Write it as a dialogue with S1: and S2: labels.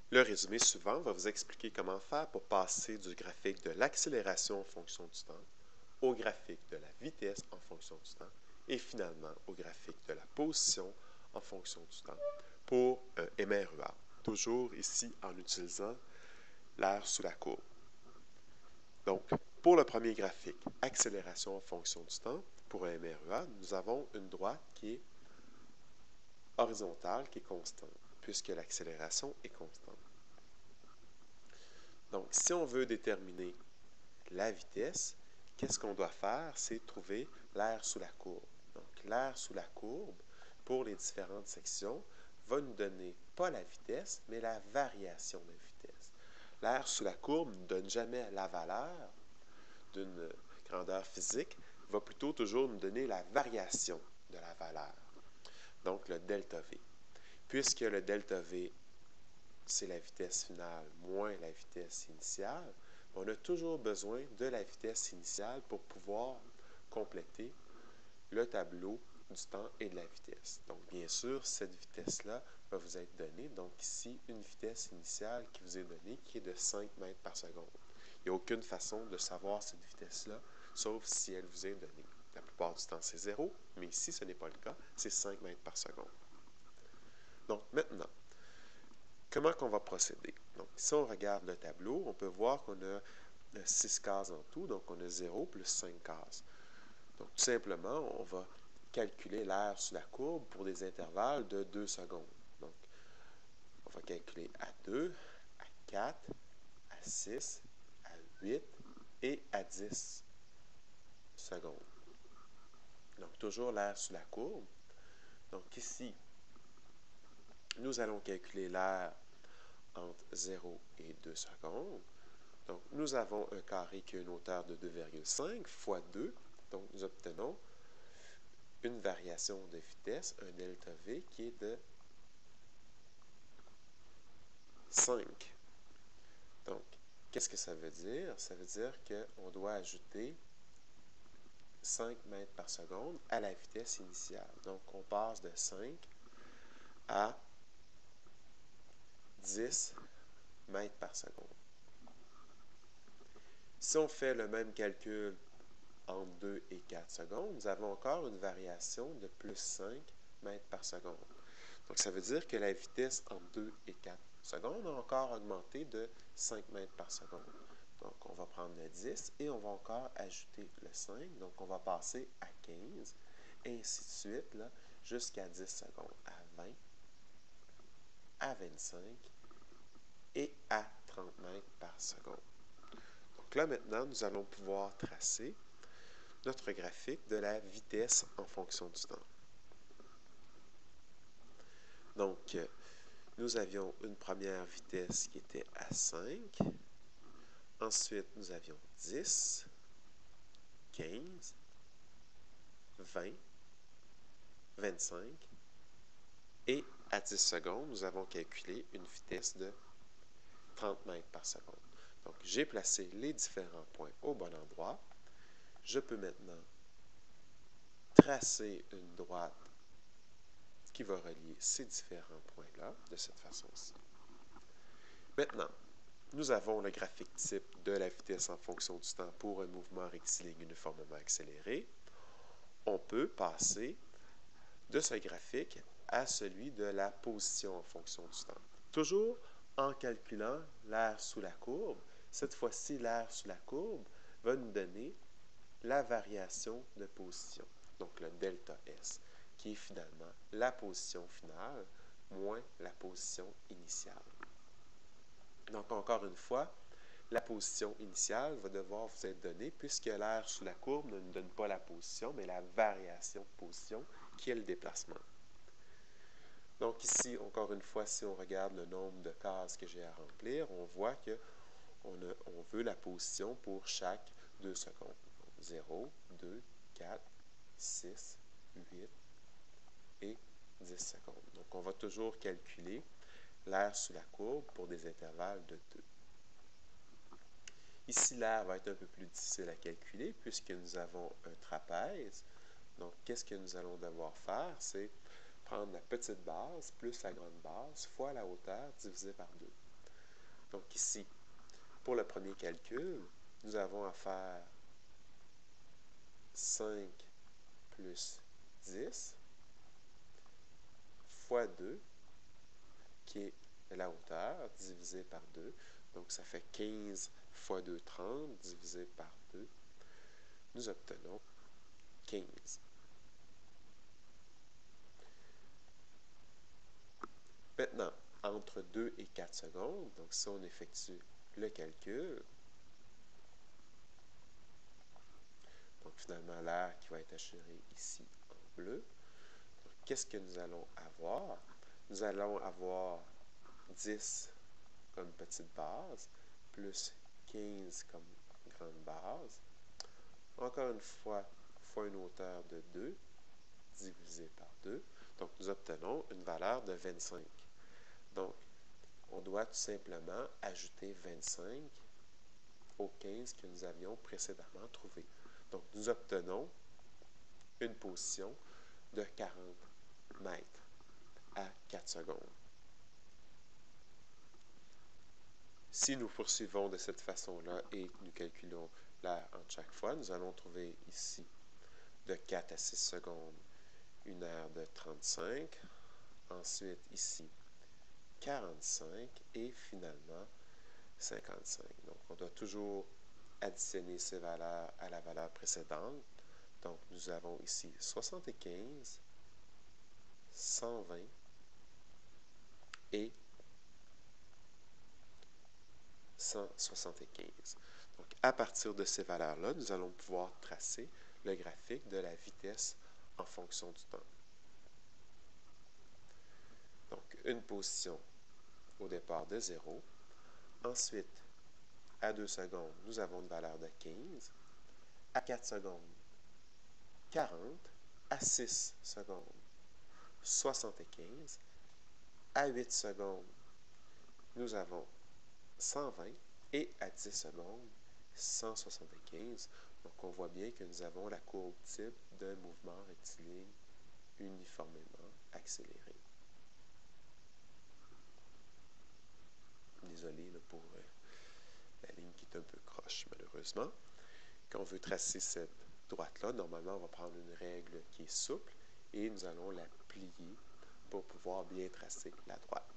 S1: Le résumé suivant va vous expliquer comment faire pour passer du graphique de l'accélération en fonction du temps au graphique de la vitesse en fonction du temps et finalement au graphique de la position en fonction du temps pour un MREA, toujours ici en utilisant l'aire sous la courbe. Donc, pour le premier graphique, accélération en fonction du temps, pour un MREA, nous avons une droite qui est horizontale, qui est constante, puisque l'accélération est constante. Donc, si on veut déterminer la vitesse, qu'est-ce qu'on doit faire? C'est trouver l'aire sous la courbe. Donc, l'aire sous la courbe, pour les différentes sections, va nous donner pas la vitesse, mais la variation de vitesse. L'aire sous la courbe ne donne jamais la valeur d'une grandeur physique, va plutôt toujours nous donner la variation de la valeur, donc le delta V. Puisque le delta V, c'est la vitesse finale moins la vitesse initiale, on a toujours besoin de la vitesse initiale pour pouvoir compléter le tableau du temps et de la vitesse. Donc, bien sûr, cette vitesse-là va vous être donnée. Donc, ici, une vitesse initiale qui vous est donnée, qui est de 5 mètres par seconde. Il n'y a aucune façon de savoir cette vitesse-là, sauf si elle vous est donnée. La plupart du temps, c'est 0, mais ici, ce n'est pas le cas, c'est 5 mètres par seconde. Donc, maintenant, comment on va procéder? Donc, si on regarde le tableau, on peut voir qu'on a 6 cases en tout, donc on a 0 plus 5 cases. Donc, tout simplement, on va calculer l'aire sous la courbe pour des intervalles de 2 secondes. Donc, on va calculer à 2, à 4, à 6, à 8 et à 10 secondes. Donc, toujours l'aire sous la courbe. Donc, ici, nous allons calculer l'aire entre 0 et 2 secondes. Donc, nous avons un carré qui a une hauteur de 2,5 fois 2. Donc, nous obtenons une variation de vitesse, un delta V, qui est de 5. Donc, qu'est-ce que ça veut dire? Ça veut dire qu'on doit ajouter 5 mètres par seconde à la vitesse initiale. Donc, on passe de 5 à 10 mètres par seconde. Si on fait le même calcul entre 2 et 4 secondes, nous avons encore une variation de plus 5 mètres par seconde. Donc, ça veut dire que la vitesse entre 2 et 4 secondes a encore augmenté de 5 mètres par seconde. Donc, on va prendre le 10 et on va encore ajouter le 5. Donc, on va passer à 15, et ainsi de suite, là, jusqu'à 10 secondes, à 20, à 25 et à 30 mètres par seconde. Donc là, maintenant, nous allons pouvoir tracer notre graphique de la vitesse en fonction du temps. Donc, nous avions une première vitesse qui était à 5. Ensuite, nous avions 10, 15, 20, 25. Et à 10 secondes, nous avons calculé une vitesse de 30 mètres par seconde. Donc, j'ai placé les différents points au bon endroit. Je peux maintenant tracer une droite qui va relier ces différents points-là de cette façon-ci. Maintenant, nous avons le graphique type de la vitesse en fonction du temps pour un mouvement rectiligne uniformément accéléré. On peut passer de ce graphique à celui de la position en fonction du temps. Toujours en calculant l'aire sous la courbe. Cette fois-ci, l'aire sous la courbe va nous donner la variation de position, donc le delta S, qui est finalement la position finale moins la position initiale. Donc, encore une fois, la position initiale va devoir vous être donnée puisque l'aire sous la courbe ne nous donne pas la position, mais la variation de position qui est le déplacement. Donc ici, encore une fois, si on regarde le nombre de cases que j'ai à remplir, on voit qu'on veut la position pour chaque 2 secondes. Donc, 0, 2, 4, 6, 8 et 10 secondes. Donc, on va toujours calculer l'aire sous la courbe pour des intervalles de 2. Ici, l'aire va être un peu plus difficile à calculer puisque nous avons un trapèze. Donc, qu'est-ce que nous allons devoir faire? C'est prendre la petite base plus la grande base fois la hauteur divisé par 2. Donc ici, pour le premier calcul, nous avons à faire 5 plus 10 fois 2, qui est la hauteur, divisé par 2. Donc, ça fait 15 fois 2, 30, divisé par 2. Nous obtenons 15. Maintenant, entre 2 et 4 secondes, donc si on effectue le calcul, donc finalement l'air qui va être assuré ici en bleu, qu'est-ce que nous allons avoir? Nous allons avoir 10 comme petite base, plus 15 comme grande base. Encore une fois une hauteur de 2, divisé par 2. Donc, nous obtenons une valeur de 25. Donc, on doit tout simplement ajouter 25 au 15 que nous avions précédemment trouvé. Donc, nous obtenons une position de 40 mètres à 4 secondes. Si nous poursuivons de cette façon-là et nous calculons l'air entre chaque fois, nous allons trouver ici de 4 à 6 secondes une aire de 35, ensuite ici 45 et finalement 55. Donc, on doit toujours additionner ces valeurs à la valeur précédente. Donc, nous avons ici 75, 120 et 175. Donc, à partir de ces valeurs-là, nous allons pouvoir tracer le graphique de la vitesse en fonction du temps. Donc, une position au départ de 0. Ensuite, à 2 secondes, nous avons une valeur de 15. À 4 secondes, 40. À 6 secondes, 75. À 8 secondes, nous avons 120. Et à 10 secondes, 175. Donc, on voit bien que nous avons la courbe type d'un mouvement rectiligne uniformément accéléré. Désolé là, pour la ligne qui est un peu croche, malheureusement. Quand on veut tracer cette droite-là, normalement, on va prendre une règle qui est souple et nous allons la plier pour pouvoir bien tracer la droite.